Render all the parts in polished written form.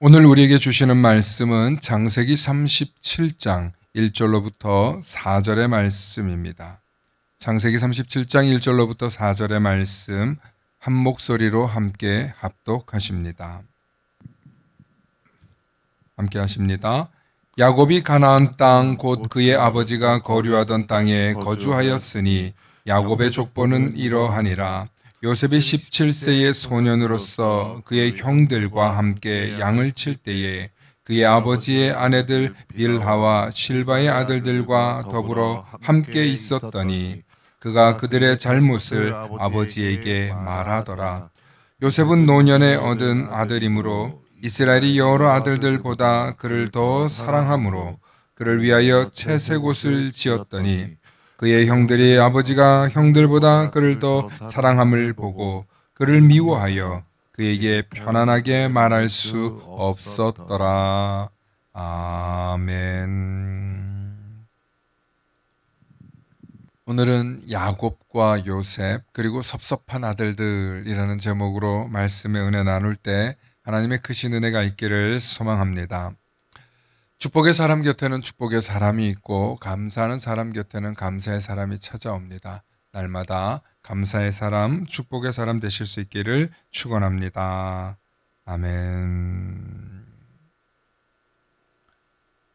오늘 우리에게 주시는 말씀은 창세기 37장 1절로부터 4절의 말씀입니다. 창세기 37장 1절로부터 4절의 말씀 한 목소리로 함께 합독하십니다. 함께 하십니다. 야곱이 가나안 땅 곧 그의 아버지가 거류하던 땅에 거주하였으니 야곱의 족보는 이러하니라. 요셉이 17세의 소년으로서 그의 형들과 함께 양을 칠 때에 그의 아버지의 아내들 빌하와 실바의 아들들과 더불어 함께 있었더니 그가 그들의 잘못을 아버지에게 말하더라. 요셉은 노년에 얻은 아들이므로 이스라엘이 여러 아들들보다 그를 더 사랑하므로 그를 위하여 채색 옷을 지었더니 그의 형들이 아버지가 형들보다 그를 더 사랑함을 보고 그를 미워하여 그에게 편안하게 말할 수 없었더라. 아멘. 오늘은 야곱과 요셉 그리고 섭섭한 아들들이라는 제목으로 말씀의 은혜 나눌 때 하나님의 크신 은혜가 있기를 소망합니다. 축복의 사람 곁에는 축복의 사람이 있고 감사하는 사람 곁에는 감사의 사람이 찾아옵니다. 날마다 감사의 사람, 축복의 사람 되실 수 있기를 축원합니다. 아멘.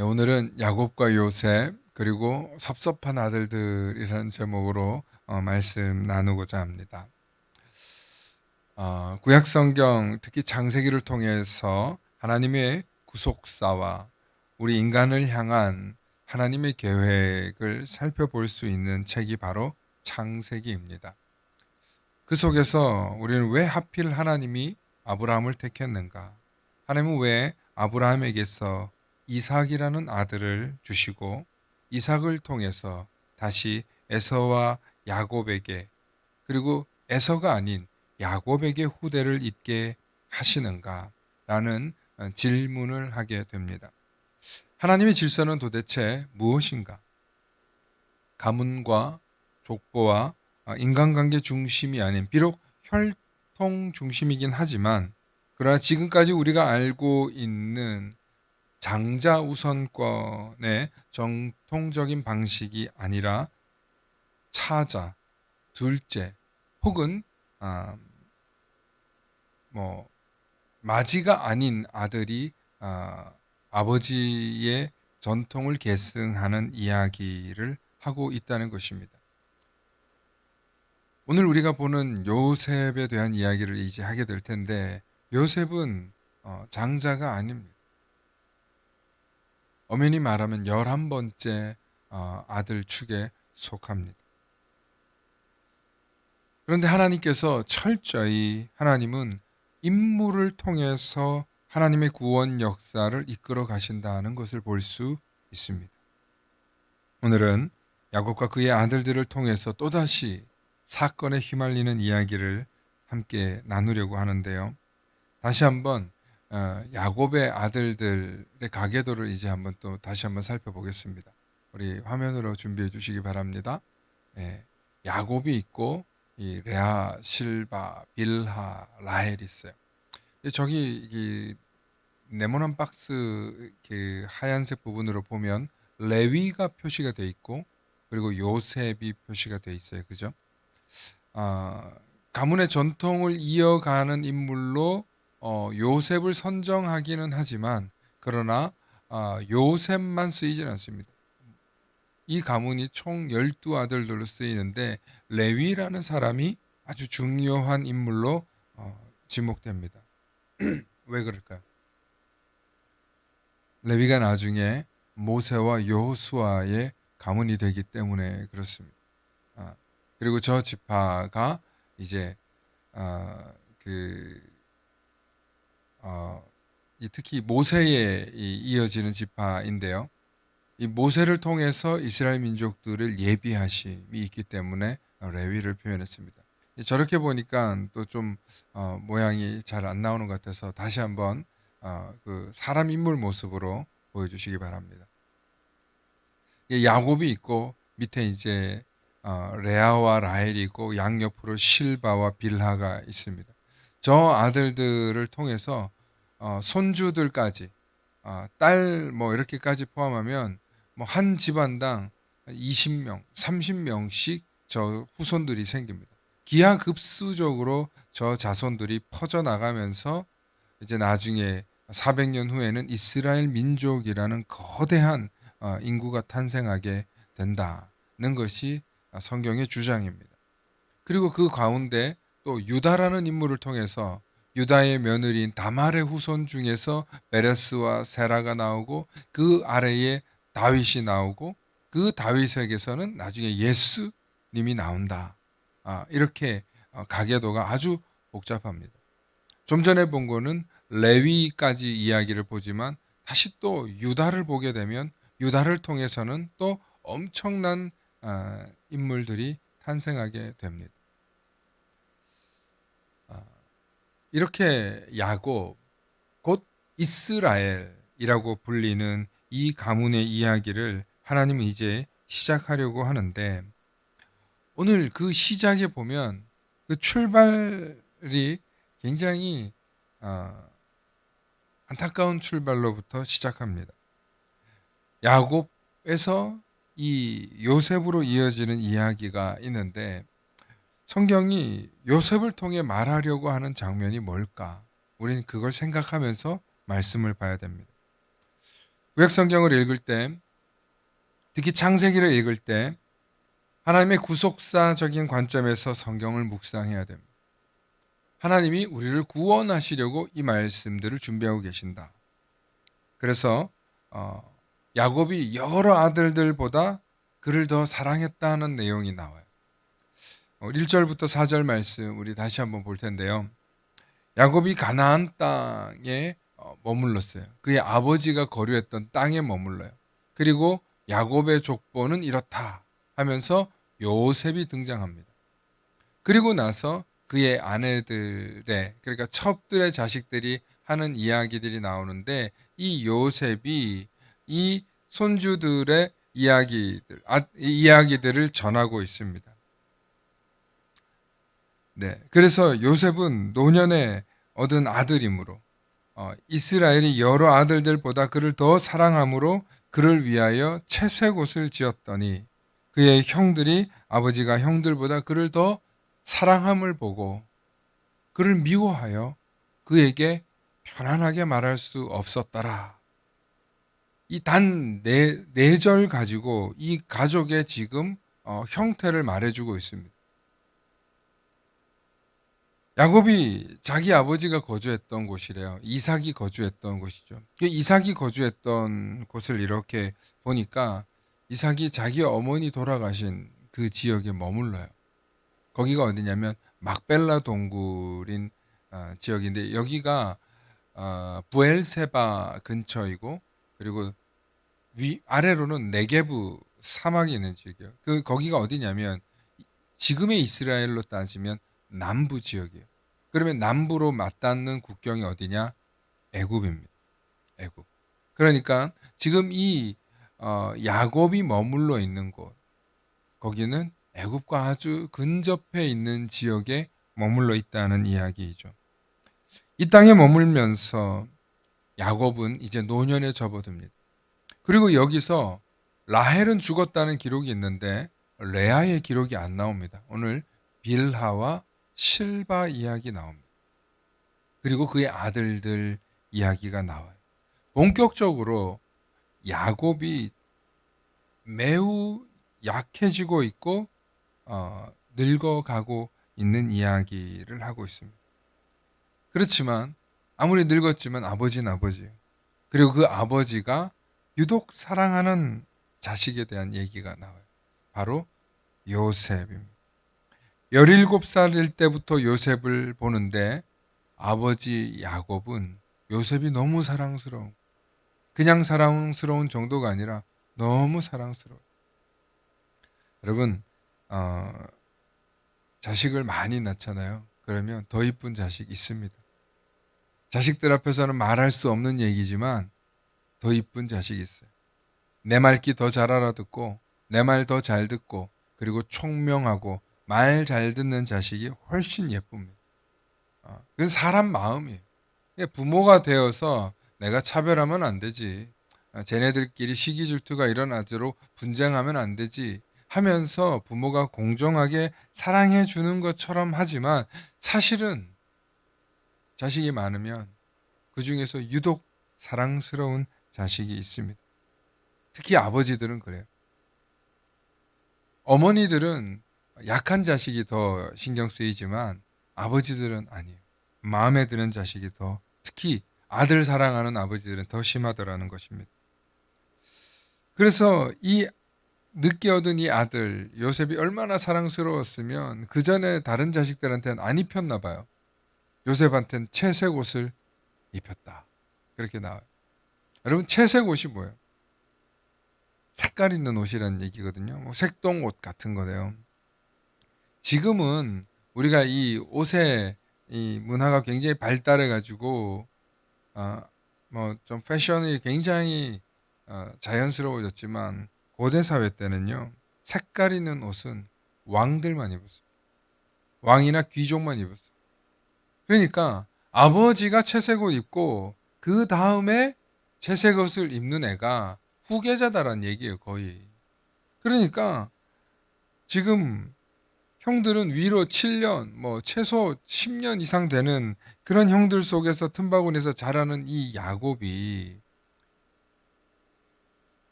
오늘은 야곱과 요셉 그리고 섭섭한 아들들이라는 제목으로 말씀 나누고자 합니다. 구약성경 특히 창세기를 통해서 하나님의 구속사와 우리 인간을 향한 하나님의 계획을 살펴볼 수 있는 책이 바로 창세기입니다. 그 속에서 우리는 왜 하필 하나님이 아브라함을 택했는가? 하나님은 왜 아브라함에게서 이삭이라는 아들을 주시고 이삭을 통해서 다시 에서와 야곱에게 그리고 에서가 아닌 야곱에게 후대를 잇게 하시는가라는 질문을 하게 됩니다. 하나님의 질서는 도대체 무엇인가? 가문과 족보와 인간관계 중심이 아닌 비록 혈통 중심이긴 하지만 그러나 지금까지 우리가 알고 있는 장자 우선권의 정통적인 방식이 아니라 차자, 둘째 혹은 마지가 아닌 아들이 아버지의 전통을 계승하는 이야기를 하고 있다는 것입니다. 오늘 우리가 보는 요셉에 대한 이야기를 이제 하게 될 텐데 요셉은 장자가 아닙니다. 엄연히 말하면 11번째 아들 축에 속합니다. 그런데 하나님께서 철저히 하나님은 인물을 통해서 하나님의 구원 역사를 이끌어 가신다는 것을 볼 수 있습니다. 오늘은 야곱과 그의 아들들을 통해서 또다시 사건에 휘말리는 이야기를 함께 나누려고 하는데요. 다시 한번 야곱의 아들들의 가계도를 이제 한번 또 다시 한번 살펴보겠습니다. 우리 화면으로 준비해 주시기 바랍니다. 야곱이 있고 이 레아, 실바, 빌하, 라헬이 있어요. 저기 이 네모난 박스 그 하얀색 부분으로 보면 레위가 표시가 돼 있고 그리고 요셉이 표시가 돼 있어요. 그죠? 가문의 전통을 이어가는 인물로 요셉을 선정하기는 하지만 그러나 요셉만 쓰이지는 않습니다. 이 가문이 총 12아들들로 쓰이는데 레위라는 사람이 아주 중요한 인물로 지목됩니다. 왜 그럴까요? 레위가 나중에 모세와 여호수아의 가문이 되기 때문에 그렇습니다. 그리고 저 지파가 이제 특히 모세에 이어지는 지파인데요. 이 모세를 통해서 이스라엘 민족들을 예비하심이 있기 때문에 레위를 표현했습니다. 저렇게 보니까 또 좀 모양이 잘 안 나오는 것 같아서 다시 한번 그 사람 인물 모습으로 보여주시기 바랍니다. 야곱이 있고 밑에 이제 레아와 라헬이 있고 양옆으로 실바와 빌하가 있습니다. 저 아들들을 통해서 손주들까지, 딸 뭐 이렇게까지 포함하면 뭐 한 집안당 20명, 30명씩 저 후손들이 생깁니다. 기하급수적으로 저 자손들이 퍼져나가면서 이제 나중에 400년 후에는 이스라엘 민족이라는 거대한 인구가 탄생하게 된다는 것이 성경의 주장입니다. 그리고 그 가운데 또 유다라는 인물을 통해서 유다의 며느리인 다말의 후손 중에서 베레스와 세라가 나오고 그 아래에 다윗이 나오고 그 다윗에게서는 나중에 예수님이 나온다. 이렇게 가계도가 아주 복잡합니다. 좀 전에 본 거는 레위까지 이야기를 보지만 다시 또 유다를 보게 되면 유다를 통해서는 또 엄청난 인물들이 탄생하게 됩니다. 이렇게 야곱, 곧 이스라엘이라고 불리는 이 가문의 이야기를 하나님은 이제 시작하려고 하는데, 오늘 그 시작에 보면 그 출발이 굉장히 안타까운 출발로부터 시작합니다. 야곱에서 이 요셉으로 이어지는 이야기가 있는데, 성경이 요셉을 통해 말하려고 하는 장면이 뭘까? 우리는 그걸 생각하면서 말씀을 봐야 됩니다. 구약 성경을 읽을 때, 특히 창세기를 읽을 때 하나님의 구속사적인 관점에서 성경을 묵상해야 됩니다. 하나님이 우리를 구원하시려고 이 말씀들을 준비하고 계신다. 그래서 야곱이 여러 아들들보다 그를 더 사랑했다는 내용이 나와요. 1절부터 4절 말씀 우리 다시 한번 볼 텐데요. 야곱이 가나안 땅에 머물렀어요. 그의 아버지가 거류했던 땅에 머물러요. 그리고 야곱의 족보는 이렇다 하면서 요셉이 등장합니다. 그리고 나서 그의 아내들의, 그러니까 첩들의 자식들이 하는 이야기들이 나오는데, 이 요셉이 이 손주들의 이야기들을 전하고 있습니다. 네, 그래서 요셉은 노년에 얻은 아들이므로 이스라엘이 여러 아들들보다 그를 더 사랑함으로 그를 위하여 채색 옷을 지었더니 그의 형들이 아버지가 형들보다 그를 더 사랑함을 보고 그를 미워하여 그에게 편안하게 말할 수 없었더라. 이 단 네 절 가지고 이 가족의 지금 형태를 말해주고 있습니다. 야곱이 자기 아버지가 거주했던 곳이래요. 이삭이 거주했던 곳이죠. 이삭이 거주했던 곳을 이렇게 보니까 이삭이 자기 어머니 돌아가신 그 지역에 머물러요. 거기가 어디냐면 막벨라 동굴인 지역인데, 여기가 부엘세바 근처이고, 그리고 아래로는 네게브 사막이 있는 지역이에요. 거기가 어디냐면 지금의 이스라엘로 따지면 남부 지역이에요. 그러면 남부로 맞닿는 국경이 어디냐? 애굽입니다. 애굽. 그러니까 지금 이 야곱이 머물러 있는 곳, 거기는 애굽과 아주 근접해 있는 지역에 머물러 있다는 이야기이죠. 이 땅에 머물면서 야곱은 이제 노년에 접어듭니다. 그리고 여기서 라헬은 죽었다는 기록이 있는데 레아의 기록이 안 나옵니다. 오늘 빌하와 실바 이야기 나옵니다. 그리고 그의 아들들 이야기가 나와요. 본격적으로 야곱이 매우 약해지고 있고 늙어가고 있는 이야기를 하고 있습니다. 그렇지만 아무리 늙었지만 아버지는 아버지예요. 그리고 그 아버지가 유독 사랑하는 자식에 대한 얘기가 나와요. 바로 요셉입니다. 17살일 때부터 요셉을 보는데 아버지 야곱은 요셉이 너무 사랑스러운, 그냥 사랑스러운 정도가 아니라 너무 사랑스러워요. 여러분, 자식을 많이 낳잖아요. 그러면 더 이쁜 자식 있습니다. 자식들 앞에서는 말할 수 없는 얘기지만 더 이쁜 자식이 있어요. 내 말귀 더 잘 알아듣고 내 말 더 잘 듣고 그리고 총명하고 말 잘 듣는 자식이 훨씬 예쁩니다. 그건 사람 마음이에요. 부모가 되어서 내가 차별하면 안 되지. 쟤네들끼리 시기 질투가 일어나도록 분쟁하면 안 되지. 하면서 부모가 공정하게 사랑해 주는 것처럼 하지만 사실은 자식이 많으면 그 중에서 유독 사랑스러운 자식이 있습니다. 특히 아버지들은 그래요. 어머니들은 약한 자식이 더 신경 쓰이지만 아버지들은 아니에요. 마음에 드는 자식이 더, 특히 아들 사랑하는 아버지들은 더 심하더라는 것입니다. 그래서 이 늦게 얻은 이 아들 요셉이 얼마나 사랑스러웠으면 그 전에 다른 자식들한테는 안 입혔나 봐요. 요셉한테는 채색 옷을 입혔다. 그렇게 나와요. 여러분, 채색 옷이 뭐예요? 색깔 있는 옷이라는 얘기거든요. 뭐 색동 옷 같은 거네요. 지금은 우리가 이 옷의 이 문화가 굉장히 발달해 가지고 뭐 좀 패션이 굉장히 자연스러워졌지만 고대 사회 때는요, 색깔 있는 옷은 왕들만 입었어요. 왕이나 귀족만 입었어요. 그러니까 아버지가 채색 옷 입고 그 다음에 채색 옷을 입는 애가 후계자다라는 얘기예요, 거의. 그러니까 지금 형들은 위로 7년, 뭐 최소 10년 이상 되는 그런 형들 속에서 틈바구니에서 자라는 이 야곱이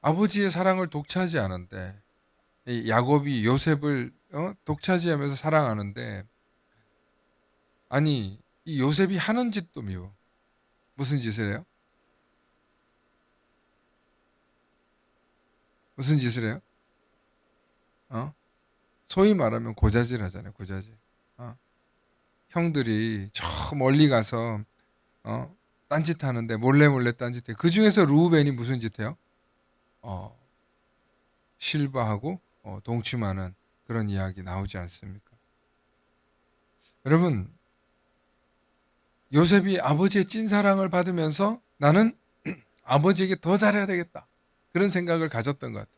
아버지의 사랑을 독차지하는데, 이 야곱이 요셉을 독차지하면서 사랑하는데, 아니 이 요셉이 하는 짓도 미워. 무슨 짓을 해요? 무슨 짓을 해요? 어? 소위 말하면 고자질 하잖아요. 고자질. 어? 형들이 저 멀리 가서 딴짓 하는데 몰래 몰래 딴짓해. 그 중에서 루벤이 무슨 짓 해요? 어, 실바하고 동침하는 그런 이야기 나오지 않습니까? 여러분, 요셉이 아버지의 찐사랑을 받으면서 나는 아버지에게 더 잘해야 되겠다. 그런 생각을 가졌던 것 같아요.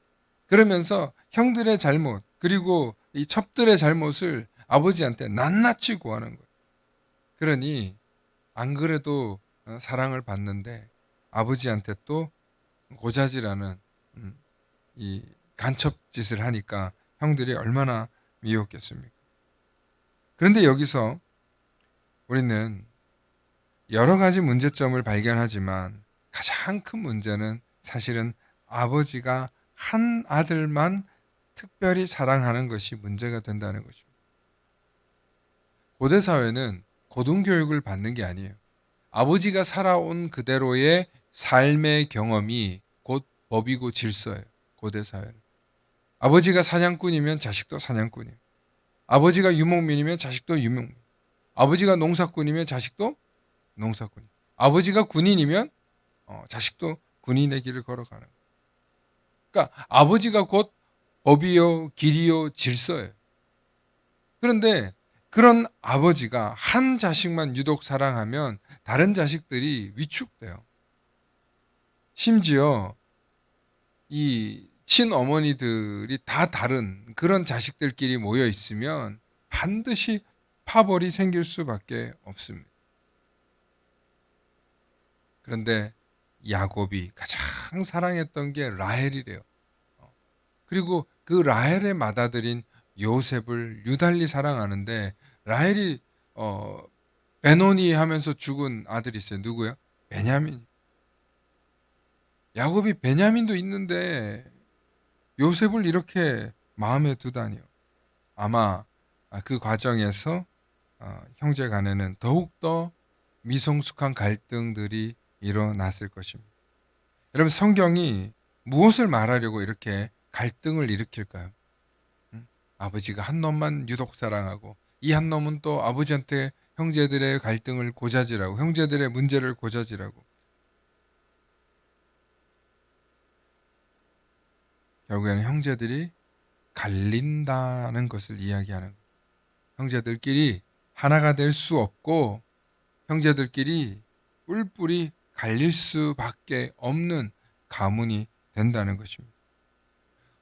그러면서 형들의 잘못, 그리고 이 첩들의 잘못을 아버지한테 낱낱이 구하는 거예요. 그러니 안 그래도 사랑을 받는데 아버지한테 또 고자질하는 이 간첩 짓을 하니까 형들이 얼마나 미웠겠습니까? 그런데 여기서 우리는 여러 가지 문제점을 발견하지만 가장 큰 문제는 사실은 아버지가 한 아들만 특별히 사랑하는 것이 문제가 된다는 것입니다. 고대 사회는 고등교육을 받는 게 아니에요. 아버지가 살아온 그대로의 삶의 경험이 곧 법이고 질서예요. 고대 사회는. 아버지가 사냥꾼이면 자식도 사냥꾼이에요. 아버지가 유목민이면 자식도 유목민. 아버지가 농사꾼이면 자식도 농사꾼. 아버지가 군인이면 자식도 군인의 길을 걸어가는 거예요. 그러니까 아버지가 곧 법이요, 길이요, 질서예요. 그런데 그런 아버지가 한 자식만 유독 사랑하면 다른 자식들이 위축돼요. 심지어 이 친어머니들이 다 다른 그런 자식들끼리 모여 있으면 반드시 파벌이 생길 수밖에 없습니다. 그런데 야곱이 가장 사랑했던 게 라헬이래요. 그리고 그 라헬의 맏아들인 요셉을 유달리 사랑하는데, 라헬이 베노니 하면서 죽은 아들이 있어요. 누구요? 베냐민. 야곱이 베냐민도 있는데 요셉을 이렇게 마음에 두다니요. 아마 그 과정에서 형제 간에는 더욱더 미성숙한 갈등들이 일어났을 것입니다. 여러분, 성경이 무엇을 말하려고 이렇게 갈등을 일으킬까요? 아버지가 한 놈만 유독 사랑하고 이 한 놈은 또 아버지한테 형제들의 갈등을 고자질하고 형제들의 문제를 고자질하고, 결국에는 형제들이 갈린다는 것을 이야기하는 거예요. 형제들끼리 하나가 될 수 없고 형제들끼리 뿔뿔이 갈릴 수밖에 없는 가문이 된다는 것입니다.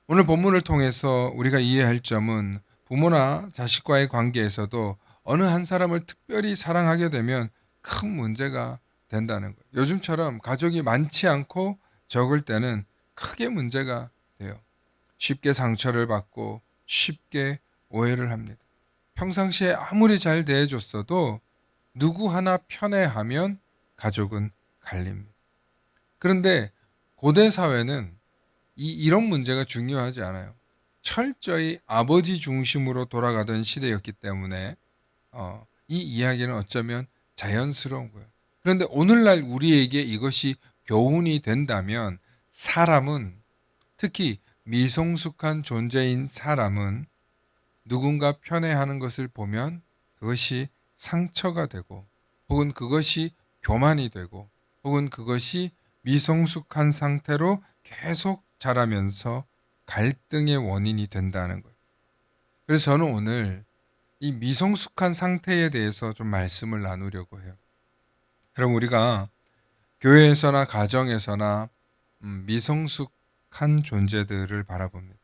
오늘 본문을 통해서 우리가 이해할 점은 부모나 자식과의 관계에서도 어느 한 사람을 특별히 사랑하게 되면 큰 문제가 된다는 거예요. 요즘처럼 가족이 많지 않고 적을 때는 크게 문제가 돼요. 쉽게 상처를 받고 쉽게 오해를 합니다. 평상시에 아무리 잘 대해줬어도 누구 하나 편애하면 가족은 갈립니다. 그런데 고대 사회는 이런 문제가 중요하지 않아요. 철저히 아버지 중심으로 돌아가던 시대였기 때문에 이 이야기는 어쩌면 자연스러운 거예요. 그런데 오늘날 우리에게 이것이 교훈이 된다면 사람은, 특히 미성숙한 존재인 사람은 누군가 편애하는 것을 보면 그것이 상처가 되고, 혹은 그것이 교만이 되고, 혹은 그것이 미성숙한 상태로 계속 자라면서 갈등의 원인이 된다는 거예요. 그래서 저는 오늘 이 미성숙한 상태에 대해서 좀 말씀을 나누려고 해요. 여러분, 우리가 교회에서나 가정에서나 미성숙한 존재들을 바라봅니다.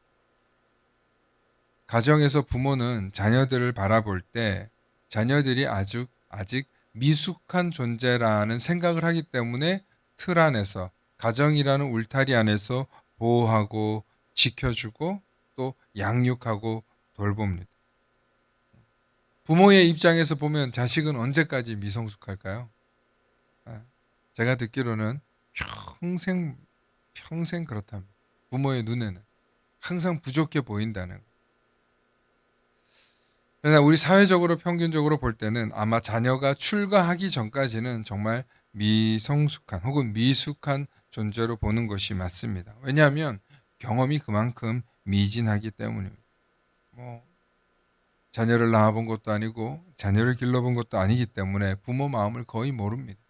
가정에서 부모는 자녀들을 바라볼 때 자녀들이 아직 미숙한 존재라는 생각을 하기 때문에 틀 안에서, 가정이라는 울타리 안에서 보호하고 지켜주고 또 양육하고 돌봅니다. 부모의 입장에서 보면 자식은 언제까지 미성숙할까요? 제가 듣기로는 평생 그렇답니다. 부모의 눈에는 항상 부족해 보인다는 거. 그러나 우리 사회적으로 평균적으로 볼 때는 아마 자녀가 출가하기 전까지는 정말 미성숙한 혹은 미숙한 존재로 보는 것이 맞습니다. 왜냐하면 경험이 그만큼 미진하기 때문입니다. 자녀를 낳아본 것도 아니고 자녀를 길러본 것도 아니기 때문에 부모 마음을 거의 모릅니다.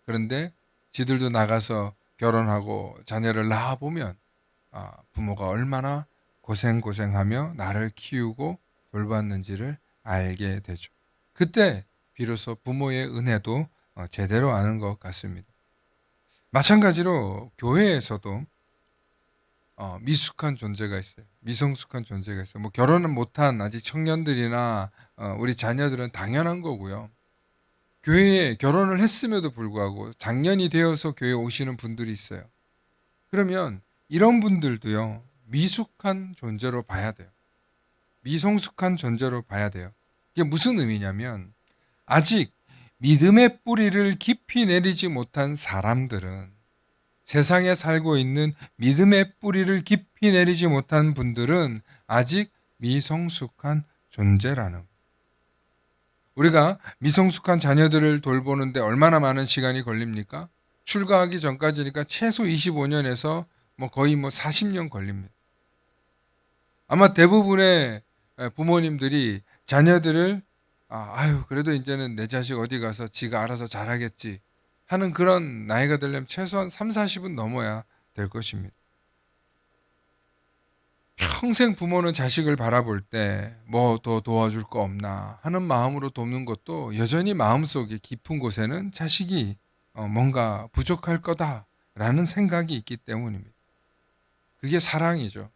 그런데 지들도 나가서 결혼하고 자녀를 낳아보면 부모가 얼마나 고생하며 나를 키우고 돌봤는지를 알게 되죠. 그때 비로소 부모의 은혜도 제대로 아는 것 같습니다. 마찬가지로 교회에서도 미숙한 존재가 있어요. 미성숙한 존재가 있어요. 뭐 결혼은 못한 아직 청년들이나 우리 자녀들은 당연한 거고요. 교회에 결혼을 했음에도 불구하고 작년이 되어서 교회에 오시는 분들이 있어요. 그러면 이런 분들도요, 미숙한 존재로 봐야 돼요. 미성숙한 존재로 봐야 돼요. 이게 무슨 의미냐면 아직 믿음의 뿌리를 깊이 내리지 못한 사람들은, 세상에 살고 있는 믿음의 뿌리를 깊이 내리지 못한 분들은 아직 미성숙한 존재라는 거예요. 우리가 미성숙한 자녀들을 돌보는데 얼마나 많은 시간이 걸립니까? 출가하기 전까지니까 최소 25년에서 거의 40년 걸립니다. 아마 대부분의 부모님들이 자녀들을 그래도 이제는 내 자식 어디 가서 지가 알아서 잘하겠지 하는 그런 나이가 되려면 최소한 3, 40은 넘어야 될 것입니다. 평생 부모는 자식을 바라볼 때 뭐 더 도와줄 거 없나 하는 마음으로 돕는 것도 여전히 마음속에 깊은 곳에는 자식이 뭔가 부족할 거다라는 생각이 있기 때문입니다. 그게 사랑이죠.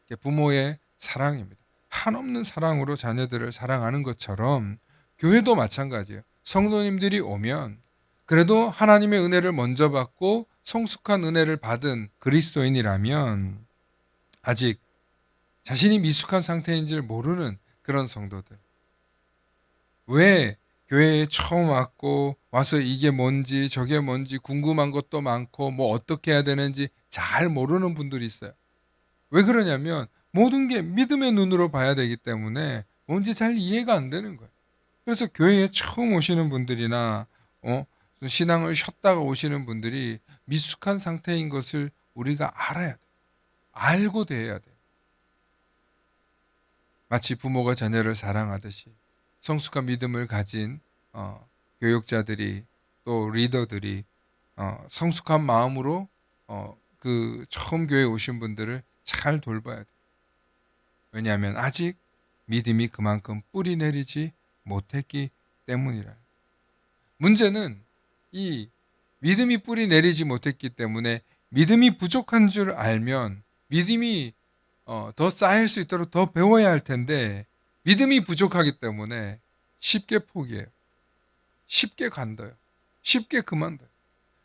그게 부모의 사랑입니다. 한없는 사랑으로 자녀들을 사랑하는 것처럼 교회도 마찬가지예요. 성도님들이 오면 그래도 하나님의 은혜를 먼저 받고 성숙한 은혜를 받은 그리스도인이라면 아직 자신이 미숙한 상태인지를 모르는 그런 성도들. 왜 교회에 처음 와서 이게 뭔지 저게 뭔지 궁금한 것도 많고 뭐 어떻게 해야 되는지 잘 모르는 분들이 있어요. 왜 그러냐면 모든 게 믿음의 눈으로 봐야 되기 때문에 뭔지 잘 이해가 안 되는 거예요. 그래서 교회에 처음 오시는 분들이나 신앙을 쉬었다가 오시는 분들이 미숙한 상태인 것을 우리가 알아야 돼. 알고 대해야 돼. 마치 부모가 자녀를 사랑하듯이 성숙한 믿음을 가진 교육자들이 또 리더들이 성숙한 마음으로 그 처음 교회에 오신 분들을 잘 돌봐야 돼. 왜냐하면 아직 믿음이 그만큼 뿌리 내리지 못했기 때문이라. 문제는 이 믿음이 뿌리 내리지 못했기 때문에 믿음이 부족한 줄 알면 믿음이 더 쌓일 수 있도록 더 배워야 할 텐데 믿음이 부족하기 때문에 쉽게 포기해요. 쉽게 간둬요. 쉽게 그만둬요.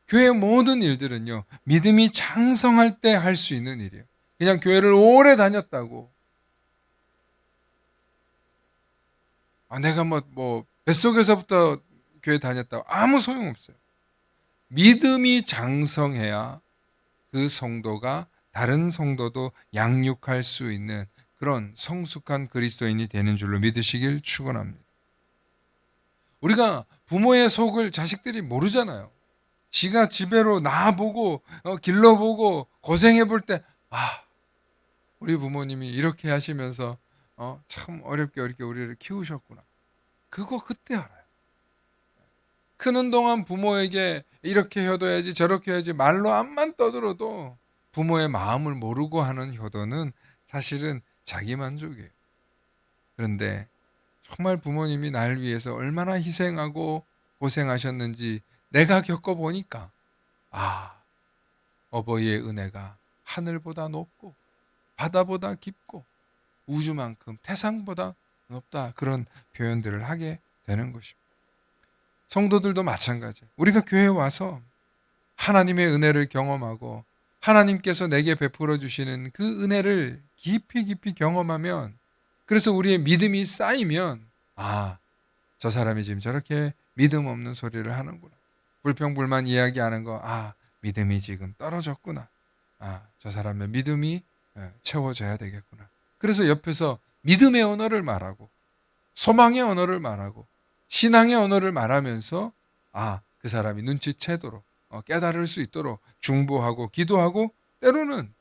교회 모든 일들은요, 믿음이 장성할 때 할 수 있는 일이에요. 그냥 교회를 오래 다녔다고, 내가 뱃속에서부터 교회 다녔다고 아무 소용없어요. 믿음이 장성해야 그 성도가 다른 성도도 양육할 수 있는 그런 성숙한 그리스도인이 되는 줄로 믿으시길 축원합니다. 우리가 부모의 속을 자식들이 모르잖아요. 지가 집에로 나보고 길러보고 고생해 볼 때, 우리 부모님이 이렇게 하시면서 참 어렵게 우리를 키우셨구나. 그거 그때 알아요. 크는 동안 부모에게 이렇게 효도해야지 저렇게 해야지 말로 암만 떠들어도 부모의 마음을 모르고 하는 효도는 사실은 자기 만족이에요. 그런데 정말 부모님이 날 위해서 얼마나 희생하고 고생하셨는지 내가 겪어보니까 어버이의 은혜가 하늘보다 높고 바다보다 깊고 우주만큼 태상보다 높다, 그런 표현들을 하게 되는 것입니다. 성도들도 마찬가지예요. 우리가 교회에 와서 하나님의 은혜를 경험하고 하나님께서 내게 베풀어 주시는 그 은혜를 깊이 경험하면, 그래서 우리의 믿음이 쌓이면 저 사람이 지금 저렇게 믿음 없는 소리를 하는구나. 불평불만 이야기하는 거, 믿음이 지금 떨어졌구나. 저 사람의 믿음이 채워져야 되겠구나. 그래서 옆에서 믿음의 언어를 말하고 소망의 언어를 말하고 신앙의 언어를 말하면서 그 사람이 눈치채도록 깨달을 수 있도록 중보하고 기도하고, 때로는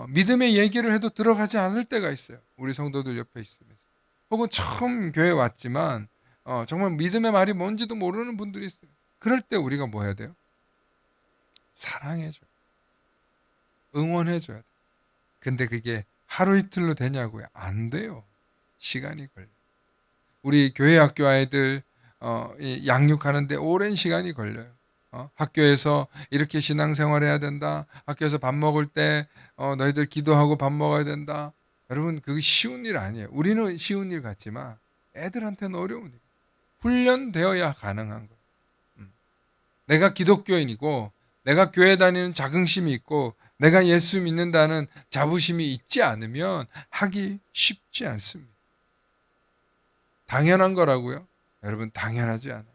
믿음의 얘기를 해도 들어가지 않을 때가 있어요. 우리 성도들 옆에 있으면서. 혹은 처음 교회 왔지만 정말 믿음의 말이 뭔지도 모르는 분들이 있어요. 그럴 때 우리가 뭐 해야 돼요? 사랑해줘요. 응원해줘야 돼요. 근데 그게 하루 이틀로 되냐고요? 안 돼요. 시간이 걸려요. 우리 교회 학교 아이들 양육하는데 오랜 시간이 걸려요. 학교에서 이렇게 신앙생활 해야 된다. 학교에서 밥 먹을 때 너희들 기도하고 밥 먹어야 된다. 여러분, 그게 쉬운 일 아니에요. 우리는 쉬운 일 같지만 애들한테는 어려운 일. 훈련되어야 가능한 거예요. 내가 기독교인이고 내가 교회 다니는 자긍심이 있고 내가 예수 믿는다는 자부심이 있지 않으면 하기 쉽지 않습니다. 당연한 거라고요? 여러분, 당연하지 않아요.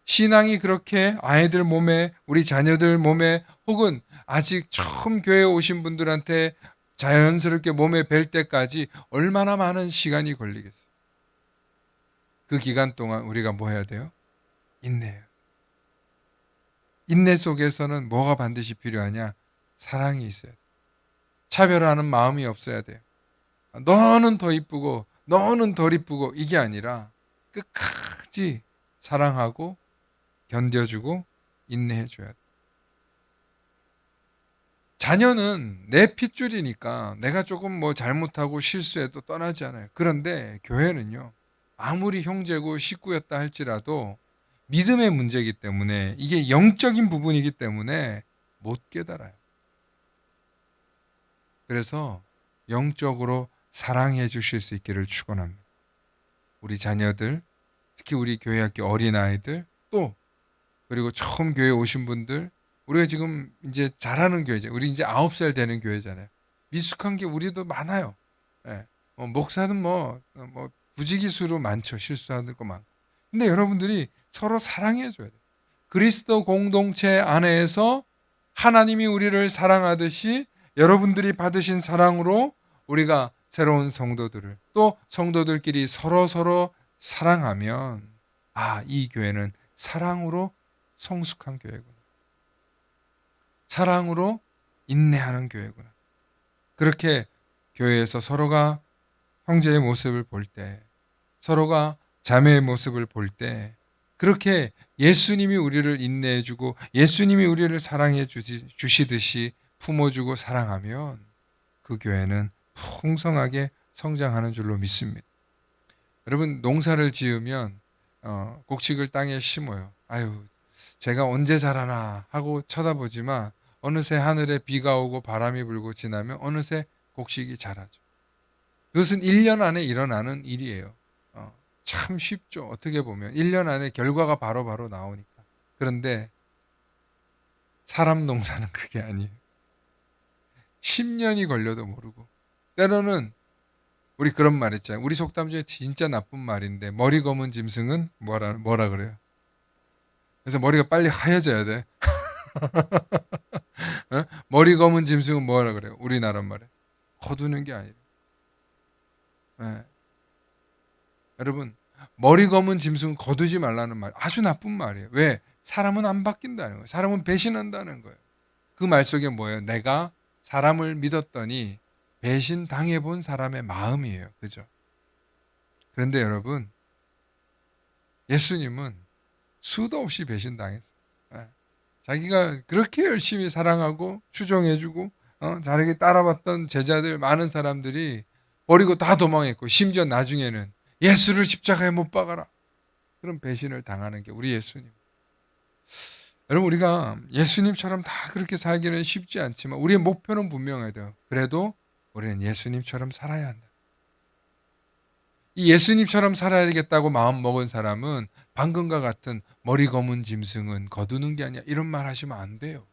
신앙이 그렇게 아이들 몸에, 우리 자녀들 몸에, 혹은 아직 처음 교회에 오신 분들한테 자연스럽게 몸에 뵐 때까지 얼마나 많은 시간이 걸리겠어요. 그 기간 동안 우리가 뭐 해야 돼요? 인내해요. 인내 속에서는 뭐가 반드시 필요하냐? 사랑이 있어야 돼요. 차별하는 마음이 없어야 돼요. 너는 더 이쁘고 너는 덜 이쁘고 이게 아니라 끝까지 사랑하고 견뎌주고 인내해줘야 돼. 자녀는 내 핏줄이니까 내가 조금 잘못하고 실수해도 떠나지 않아요. 그런데 교회는요, 아무리 형제고 식구였다 할지라도 믿음의 문제이기 때문에, 이게 영적인 부분이기 때문에 못 깨달아요. 그래서 영적으로 사랑해 주실 수 있기를 축원합니다. 우리 자녀들, 특히 우리 교회 학교 어린아이들, 또 그리고 처음 교회 오신 분들, 우리가 지금 이제 잘하는 교회죠. 우리 이제 9살 되는 교회잖아요. 미숙한 게 우리도 많아요. 예. 목사는 부지기수로 많죠. 실수하는 거 많고. 근데 여러분들이 서로 사랑해 줘야 돼요. 그리스도 공동체 안에서 하나님이 우리를 사랑하듯이 여러분들이 받으신 사랑으로 우리가 새로운 성도들을, 또 성도들끼리 서로 사랑하면 이 교회는 사랑으로 성숙한 교회구나. 사랑으로 인내하는 교회구나. 그렇게 교회에서 서로가 형제의 모습을 볼 때, 서로가 자매의 모습을 볼 때, 그렇게 예수님이 우리를 인내해주고 예수님이 우리를 사랑해 주시듯이 품어주고 사랑하면 그 교회는 풍성하게 성장하는 줄로 믿습니다. 여러분, 농사를 지으면 곡식을 땅에 심어요. 제가 언제 자라나 하고 쳐다보지만 어느새 하늘에 비가 오고 바람이 불고 지나면 어느새 곡식이 자라죠. 그것은 1년 안에 일어나는 일이에요. 참 쉽죠. 어떻게 보면 1년 안에 결과가 바로 나오니까. 그런데 사람 농사는 그게 아니에요. 10년이 걸려도 모르고. 때로는 우리 그런 말 있잖아요. 우리 속담 중에 진짜 나쁜 말인데 머리 검은 짐승은 뭐라 그래요? 그래서 머리가 빨리 하얘져야 돼. 어? 머리 검은 짐승은 뭐라 그래요? 우리나라 말에. 거두는 게 아니라. 예. 여러분, 머리 검은 짐승은 거두지 말라는 말 아주 나쁜 말이에요. 왜? 사람은 안 바뀐다는 거예요. 사람은 배신한다는 거예요. 그 말 속에 뭐예요? 내가 사람을 믿었더니 배신 당해본 사람의 마음이에요. 그죠? 그런데 여러분, 예수님은 수도 없이 배신 당했어요. 예. 자기가 그렇게 열심히 사랑하고 추종해주고 자기를 따라봤던 제자들 많은 사람들이 버리고 다 도망했고, 심지어 나중에는 예수를 십자가에 못 박아라, 그런 배신을 당하는 게 우리 예수님. 여러분, 우리가 예수님처럼 다 그렇게 살기는 쉽지 않지만 우리의 목표는 분명해야 돼요. 그래도 우리는 예수님처럼 살아야 한다. 이 예수님처럼 살아야 되겠다고 마음 먹은 사람은 방금과 같은 머리 검은 짐승은 거두는 게 아니야, 이런 말 하시면 안 돼요.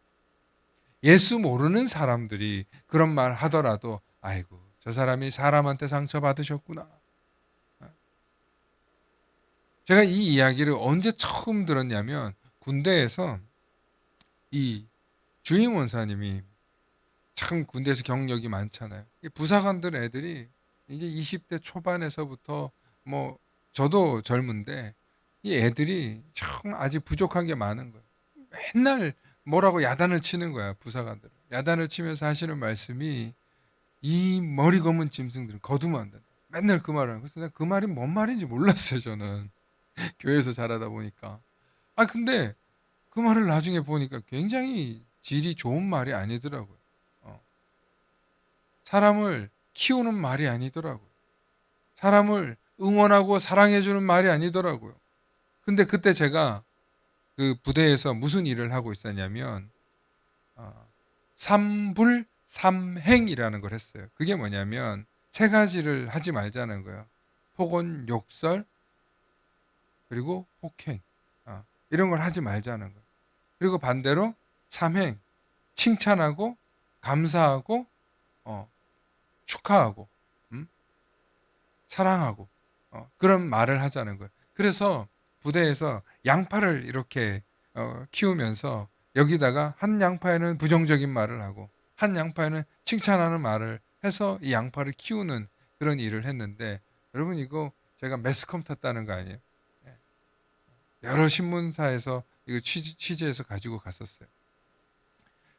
예수 모르는 사람들이 그런 말 하더라도 아이고, 저 사람이 사람한테 상처받으셨구나. 제가 이 이야기를 언제 처음 들었냐면, 군대에서 이 주임 원사님이, 참 군대에서 경력이 많잖아요. 부사관들 애들이 이제 20대 초반에서부터, 뭐 저도 젊은데 이 애들이 참 아직 부족한 게 많은 거예요. 맨날 뭐라고 야단을 치는 거야, 부사관들. 야단을 치면서 하시는 말씀이, 이 머리 검은 짐승들은 거두면 안 된다. 맨날 그 말을 하는 거예요. 그래서 내가 그 말이 뭔 말인지 몰랐어요, 저는. 교회에서 자라다 보니까. 근데 그 말을 나중에 보니까 굉장히 질이 좋은 말이 아니더라고요. 사람을 키우는 말이 아니더라고요. 사람을 응원하고 사랑해주는 말이 아니더라고요. 근데 그때 제가 그 부대에서 무슨 일을 하고 있었냐면, 삼불삼행이라는 걸 했어요. 그게 뭐냐면 세 가지를 하지 말자는 거예요. 폭언, 욕설, 그리고 폭행. 이런 걸 하지 말자는 거예요. 그리고 반대로 삼행, 칭찬하고 감사하고 축하하고 사랑하고 그런 말을 하자는 거예요. 그래서 부대에서 양파를 이렇게 키우면서 여기다가 한 양파에는 부정적인 말을 하고 한 양파에는 칭찬하는 말을 해서 이 양파를 키우는 그런 일을 했는데, 여러분 이거 제가 매스컴 탔다는 거 아니에요? 예. 여러 신문사에서 이거 취재해서 가지고 갔었어요.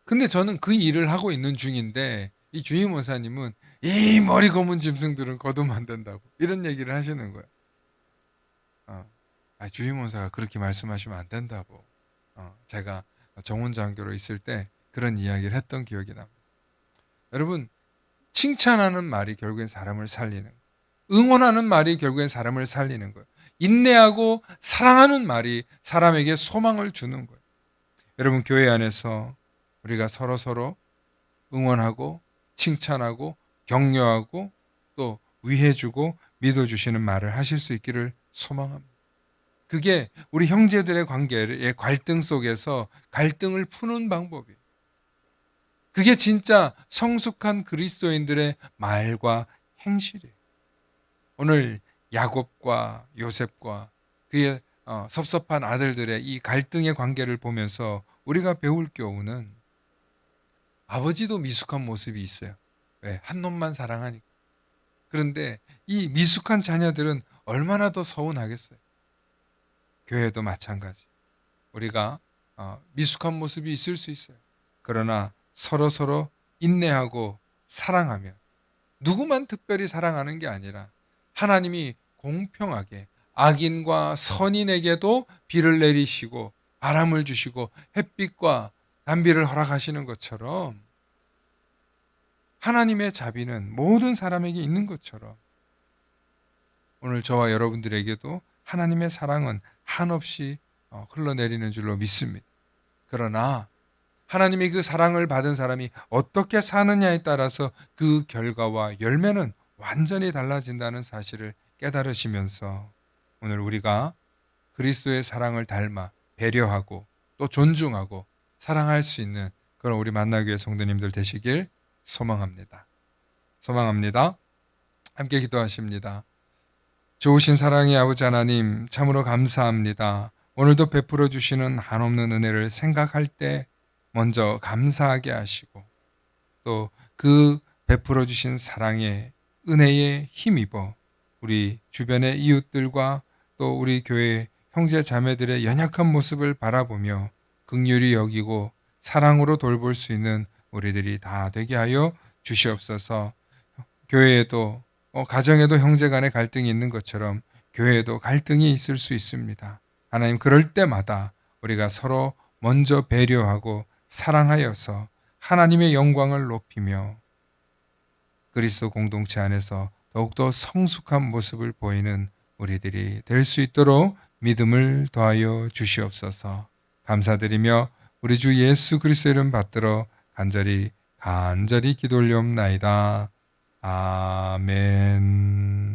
근데 저는 그 일을 하고 있는 중인데 이 주임 원사님은 이 머리 검은 짐승들은 거두면 안 된다고 이런 얘기를 하시는 거예요. 주임 원사가 그렇게 말씀하시면 안 된다고. 제가 정원장교로 있을 때 그런 이야기를 했던 기억이 납니다. 여러분, 칭찬하는 말이 결국엔 사람을 살리는 거예요. 응원하는 말이 결국엔 사람을 살리는 거예요. 인내하고 사랑하는 말이 사람에게 소망을 주는 거예요. 여러분, 교회 안에서 우리가 서로 응원하고 칭찬하고 격려하고 또 위해주고 믿어주시는 말을 하실 수 있기를 소망합니다. 그게 우리 형제들의 관계의 갈등 속에서 갈등을 푸는 방법이에요. 그게 진짜 성숙한 그리스도인들의 말과 행실이에요. 오늘 야곱과 요셉과 그의 섭섭한 아들들의 이 갈등의 관계를 보면서 우리가 배울 교훈은, 아버지도 미숙한 모습이 있어요. 왜? 한 놈만 사랑하니까. 그런데 이 미숙한 자녀들은 얼마나 더 서운하겠어요. 교회도 마찬가지. 우리가 미숙한 모습이 있을 수 있어요. 그러나 서로 인내하고 사랑하면, 누구만 특별히 사랑하는 게 아니라 하나님이 공평하게 악인과 선인에게도 비를 내리시고 바람을 주시고 햇빛과 단비를 허락하시는 것처럼, 하나님의 자비는 모든 사람에게 있는 것처럼 오늘 저와 여러분들에게도 하나님의 사랑은 한없이 흘러내리는 줄로 믿습니다. 그러나 하나님이 그 사랑을 받은 사람이 어떻게 사느냐에 따라서 그 결과와 열매는 완전히 달라진다는 사실을 깨달으시면서 오늘 우리가 그리스도의 사랑을 닮아 배려하고 또 존중하고 사랑할 수 있는 그런 우리 만나교회 성도님들 되시길 소망합니다. 소망합니다. 함께 기도하십니다. 좋으신 사랑의 아버지 하나님, 참으로 감사합니다. 오늘도 베풀어 주시는 한없는 은혜를 생각할 때 먼저 감사하게 하시고 또 그 베풀어 주신 사랑의 은혜에 힘입어 우리 주변의 이웃들과 또 우리 교회 형제 자매들의 연약한 모습을 바라보며 긍휼히 여기고 사랑으로 돌볼 수 있는 우리들이 다 되게 하여 주시옵소서. 교회에도 가정에도 형제 간의 갈등이 있는 것처럼 교회에도 갈등이 있을 수 있습니다. 하나님, 그럴 때마다 우리가 서로 먼저 배려하고 사랑하여서 하나님의 영광을 높이며 그리스도 공동체 안에서 더욱더 성숙한 모습을 보이는 우리들이 될 수 있도록 믿음을 더하여 주시옵소서. 감사드리며 우리 주 예수 그리스도의 이름 받들어 간절히 기도 올리옵나이다. 아멘.